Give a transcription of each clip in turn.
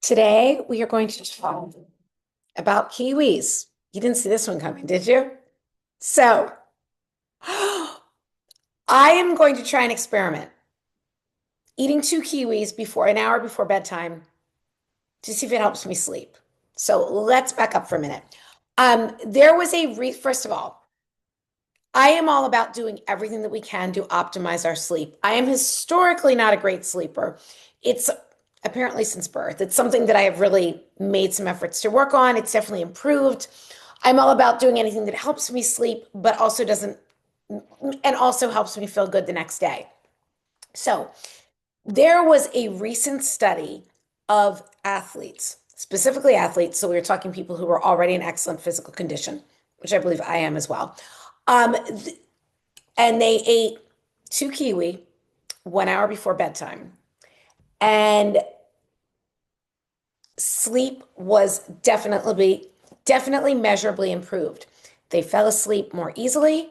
Today, we are going to talk about kiwis. You didn't see this one coming, did you? So, I am going to try an experiment, eating two kiwis before an hour before bedtime to see if it helps me sleep. So, let's back up for a minute. There was first of all, I am all about doing everything that we can to optimize our sleep. I am historically not a great sleeper. It's apparently since birth. It's something that I have really made some efforts to work on. It's definitely improved. I'm all about doing anything that helps me sleep, but also doesn't, and also helps me feel good the next day. So there was a recent study of athletes, specifically athletes. So we were talking people who were already in excellent physical condition, which I believe I am as well. Um, and they ate two kiwi 1 hour before bedtime. And sleep was definitely measurably improved. They fell asleep more easily,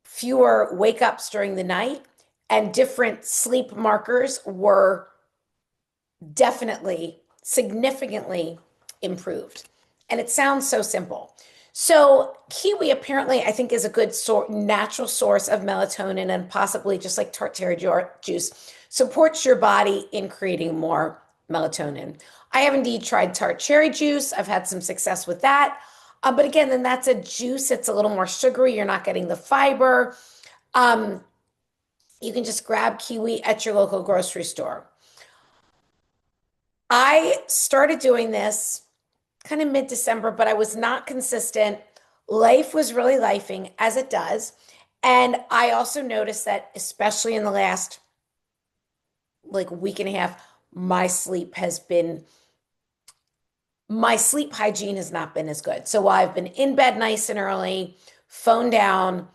fewer wake ups during the night, and different sleep markers were definitely significantly improved. And it sounds so simple. So, kiwi apparently, I think, is a good natural source of melatonin, and possibly just like tart cherry juice supports your body in creating more melatonin. I have indeed tried tart cherry juice. I've had some success with that. But again, then that's a juice. It's a little more sugary. You're not getting the fiber. Um, you can just grab kiwi at your local grocery store. I started doing this kind of mid-December, but I was not consistent. Life was really lifing as it does. And I also noticed that, especially in the last like week and a half, my sleep hygiene has not been as good. So while I've been in bed nice and early, phone down,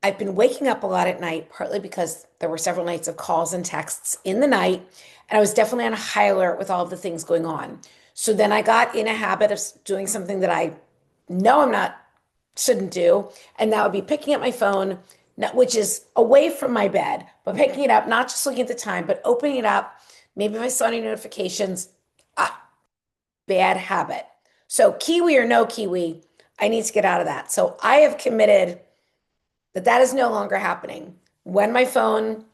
I've been waking up a lot at night, partly because there were several nights of calls and texts in the night. And I was definitely on a high alert with all of the things going on. So then I got in a habit of doing something that I know shouldn't do. And that would be picking up my phone, which is away from my bed, but picking it up, not just looking at the time, but opening it up. Maybe if I saw any notifications, bad habit. So kiwi or no kiwi, I need to get out of that. So I have committed that is no longer happening. When my phone,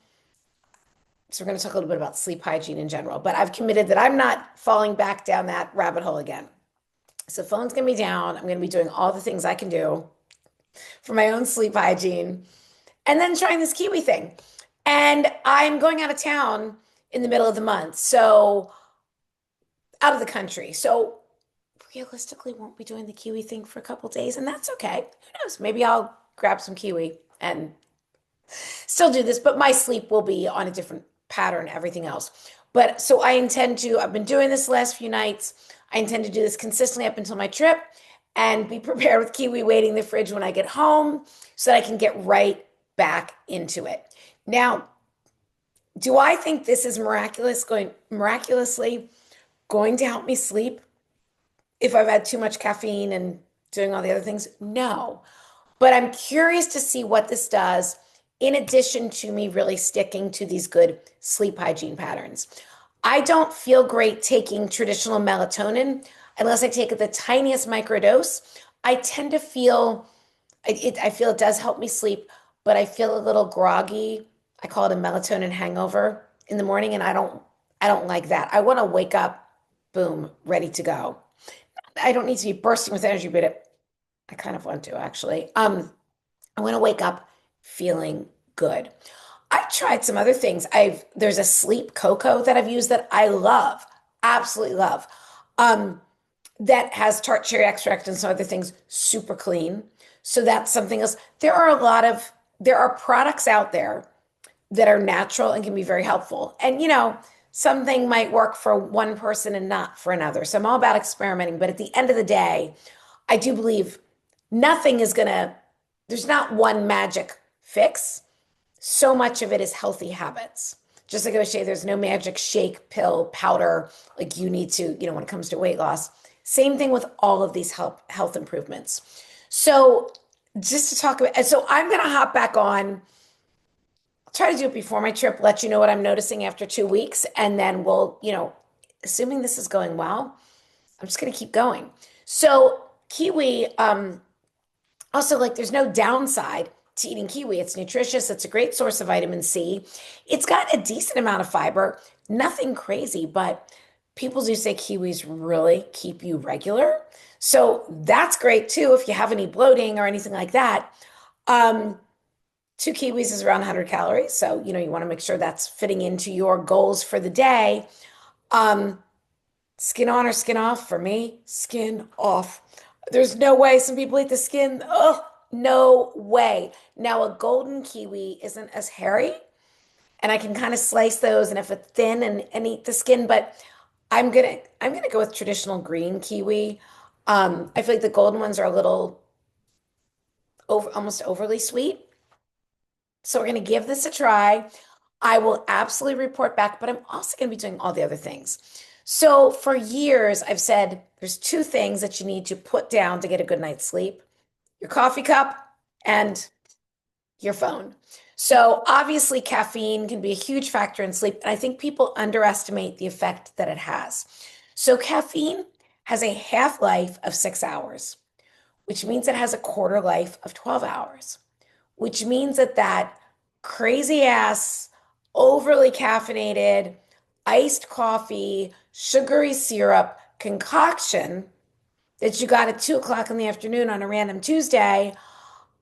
so we're going to talk a little bit about sleep hygiene in general, but I've committed that I'm not falling back down that rabbit hole again. So phone's going to be down. I'm going to be doing all the things I can do for my own sleep hygiene and then trying this kiwi thing. And I'm going out of town in the middle of the month. So out of the country. So realistically won't be doing the kiwi thing for a couple days, and that's okay. Who knows? Maybe I'll grab some kiwi and still do this, but my sleep will be on a different pattern, everything else. But so I've been doing this the last few nights. I intend to do this consistently up until my trip and be prepared with kiwi waiting in the fridge when I get home so that I can get right back into it. Now, do I think this is miraculously going to help me sleep if I've had too much caffeine and doing all the other things? No. But I'm curious to see what this does in addition to me really sticking to these good sleep hygiene patterns. I don't feel great taking traditional melatonin unless I take the tiniest microdose. I tend to feel I feel it does help me sleep, but I feel a little groggy. I call it a melatonin hangover in the morning, and I don't like that. I want to wake up, boom, ready to go. I don't need to be bursting with energy, but I kind of want to actually. I want to wake up feeling good. I tried some other things. There's a sleep cocoa that I've used that I love, absolutely love. That has tart cherry extract and some other things, super clean. So that's something else. There are products out there that are natural and can be very helpful. And something might work for one person and not for another. So I'm all about experimenting, but at the end of the day, I do believe nothing is there's not one magic fix. So much of it is healthy habits. Just like I was saying, there's no magic shake, pill, powder, like you need to, when it comes to weight loss. Same thing with all of these health improvements. So just to talk about, so I'm going to hop back on, try to do it before my trip, let you know what I'm noticing after 2 weeks, and then we'll, assuming this is going well, I'm just going to keep going. So, kiwi, also, like, there's no downside to eating kiwi. It's nutritious, it's a great source of vitamin C. It's got a decent amount of fiber, nothing crazy, but people do say kiwis really keep you regular. So, that's great too if you have any bloating or anything like that. Um, Two kiwis is around 100 calories. So, you want to make sure that's fitting into your goals for the day. Um, Skin on or skin off? For me, skin off. There's no way some people eat the skin. Oh, no way. Now, a golden kiwi isn't as hairy, and I can kind of slice those and if it's thin and eat the skin, but I'm gonna go with traditional green kiwi. I feel like the golden ones are a little almost overly sweet. So we're going to give this a try. I will absolutely report back, but I'm also going to be doing all the other things. So for years, I've said there's two things that you need to put down to get a good night's sleep: your coffee cup and your phone. So obviously, caffeine can be a huge factor in sleep, and I think people underestimate the effect that it has. So caffeine has a half-life of 6 hours, which means it has a quarter life of 12 hours, which means that crazy ass, overly caffeinated, iced coffee, sugary syrup concoction that you got at 2 o'clock in the afternoon on a random Tuesday,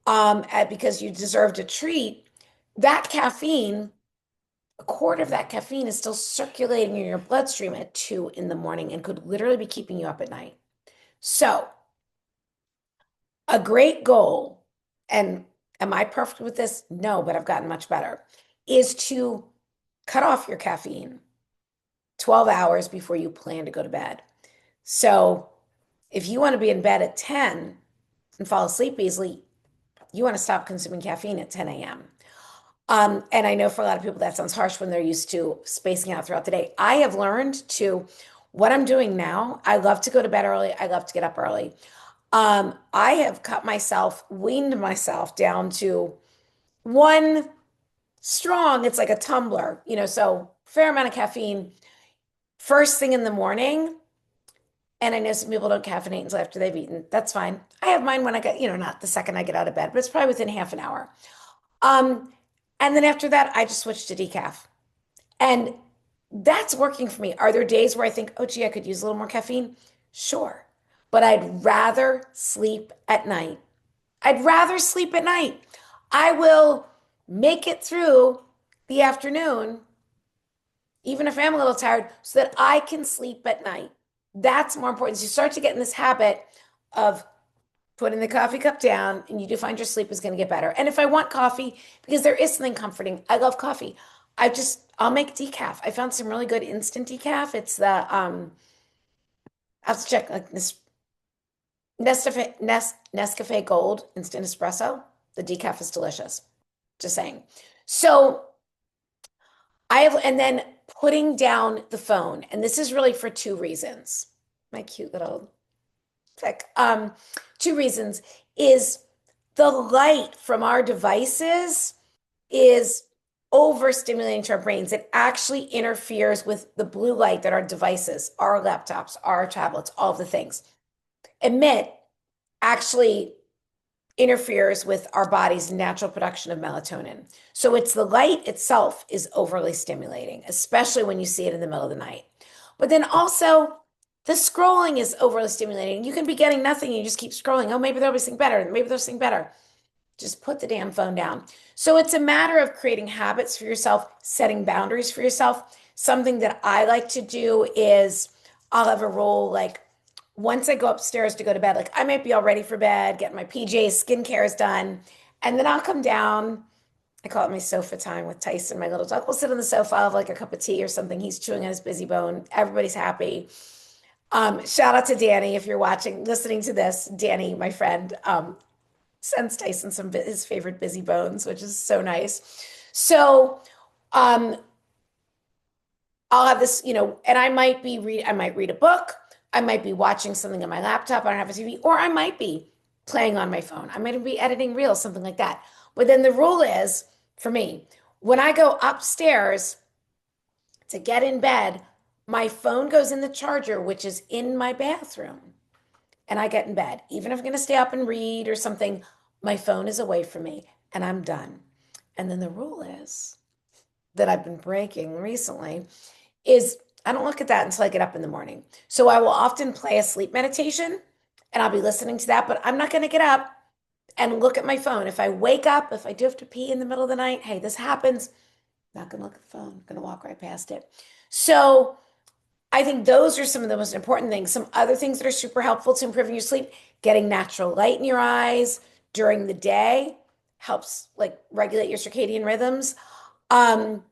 because you deserved a treat, that caffeine, a quarter of that caffeine is still circulating in your bloodstream at 2 in the morning and could literally be keeping you up at night. So, a great goal, and am I perfect with this? No, but I've gotten much better, is to cut off your caffeine 12 hours before you plan to go to bed. So if you want to be in bed at 10 and fall asleep easily, you want to stop consuming caffeine at 10 a.m. And I know for a lot of people that sounds harsh when they're used to spacing out throughout the day. I have learned to, what I'm doing now, I love to go to bed early. I love to get up early. I have weaned myself down to one strong, it's like a tumbler, so fair amount of caffeine first thing in the morning. And I know some people don't caffeinate until after they've eaten. That's fine. I have mine when I get, not the second I get out of bed, but it's probably within half an hour. Um, and then after that, I just switch to decaf. And that's working for me. Are there days where I think, oh, gee, I could use a little more caffeine? Sure. But I'd rather sleep at night. I'd rather sleep at night. I will make it through the afternoon, even if I'm a little tired, so that I can sleep at night. That's more important. So you start to get in this habit of putting the coffee cup down, and you do find your sleep is going to get better. And if I want coffee, because there is something comforting, I love coffee. I'll make decaf. I found some really good instant decaf. It's the I have to check, like, this Nescafe Gold instant espresso. The decaf is delicious. Just saying. So and then putting down the phone, and this is really for two reasons. My cute little pick. Two reasons is the light from our devices is overstimulating to our brains. It actually interferes with the blue light that our devices, our laptops, our tablets, all of the things emit, actually interferes with our body's natural production of melatonin. So it's the light itself is overly stimulating, especially when you see it in the middle of the night. But then also the scrolling is overly stimulating. You can be getting nothing and you just keep scrolling. Oh, maybe there'll be something better. Maybe there's something better. Just put the damn phone down. So it's a matter of creating habits for yourself, setting boundaries for yourself. Something that I like to do is I'll have a rule, like, once I go upstairs to go to bed, like, I might be all ready for bed, getting my PJs, skincare is done, and then I'll come down. I call it my sofa time with Tyson, my little dog. We'll sit on the sofa, I'll have like a cup of tea or something. He's chewing on his busy bone. Everybody's happy. Shout out to Danny if you're listening to this. Danny, my friend, sends Tyson some his favorite busy bones, which is so nice. So, I'll have this, and I might read a book. I might be watching something on my laptop. I don't have a TV, or I might be playing on my phone. I might be editing reels, something like that. But then the rule is, for me, When I go upstairs to get in bed, my phone goes in the charger, which is in my bathroom, and I get in bed. Even if I'm going to stay up and read or something, my phone is away from me and I'm done. And then the rule is that I've been breaking recently is I don't look at that until I get up in the morning. So I will often play a sleep meditation and I'll be listening to that, but I'm not going to get up and look at my phone. If I wake up, if I do have to pee in the middle of the night, hey, this happens. Not going to look at the phone. I'm going to walk right past it. So I think those are some of the most important things. Some other things that are super helpful to improving your sleep, getting natural light in your eyes during the day helps like regulate your circadian rhythms. Um,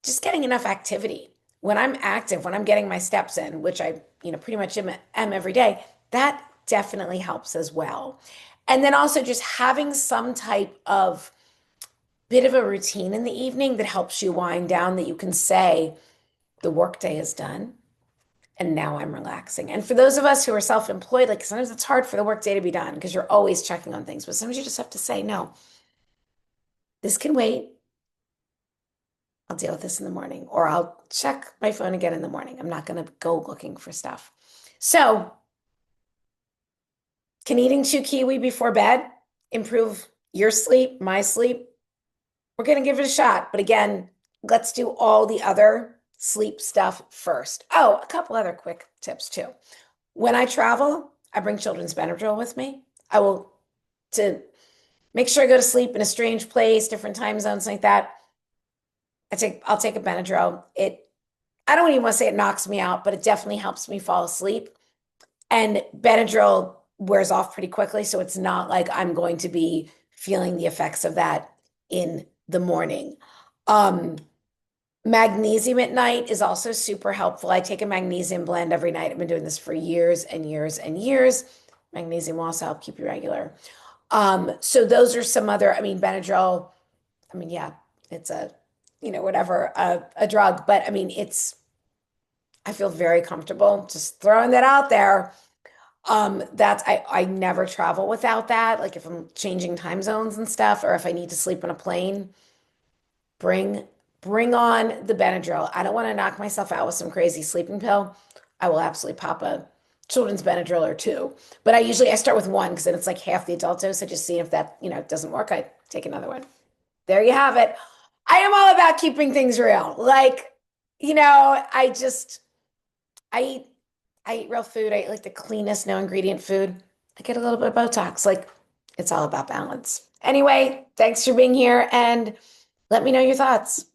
just getting enough activity. When I'm active, when I'm getting my steps in, which I, pretty much am every day, that definitely helps as well. And then also just having some type of bit of a routine in the evening that helps you wind down that you can say the workday is done and now I'm relaxing. And for those of us who are self-employed, like sometimes it's hard for the workday to be done because you're always checking on things, but sometimes you just have to say, no, this can wait. I'll deal with this in the morning, or I'll check my phone again in the morning. I'm not going to go looking for stuff. So, can eating 2 kiwi before bed improve your sleep, my sleep? We're going to give it a shot. But again, let's do all the other sleep stuff first. Oh, a couple other quick tips too. When I travel, I bring children's Benadryl with me. I will to make sure I go to sleep in a strange place, different time zones like that. I'll take a Benadryl. I don't even want to say it knocks me out, but it definitely helps me fall asleep. And Benadryl wears off pretty quickly, so it's not like I'm going to be feeling the effects of that in the morning. Um, Magnesium at night is also super helpful. I take a magnesium blend every night. I've been doing this for years and years and years. Magnesium will also help keep you regular. So those are some other, Benadryl, yeah, it's whatever, a drug, but I feel very comfortable just throwing that out there. I never travel without that. Like if I'm changing time zones and stuff, or if I need to sleep on a plane, bring bring on the Benadryl. I don't want to knock myself out with some crazy sleeping pill. I will absolutely pop a children's Benadryl or two. But I start with one because then it's like half the adult dose. I just see if that, doesn't work. I take another one. There you have it. I am all about keeping things real. Like, I just I eat I eat real food. I eat like the cleanest, no ingredient food. I get a little bit of Botox. Like, it's all about balance. Anyway, thanks for being here and let me know your thoughts.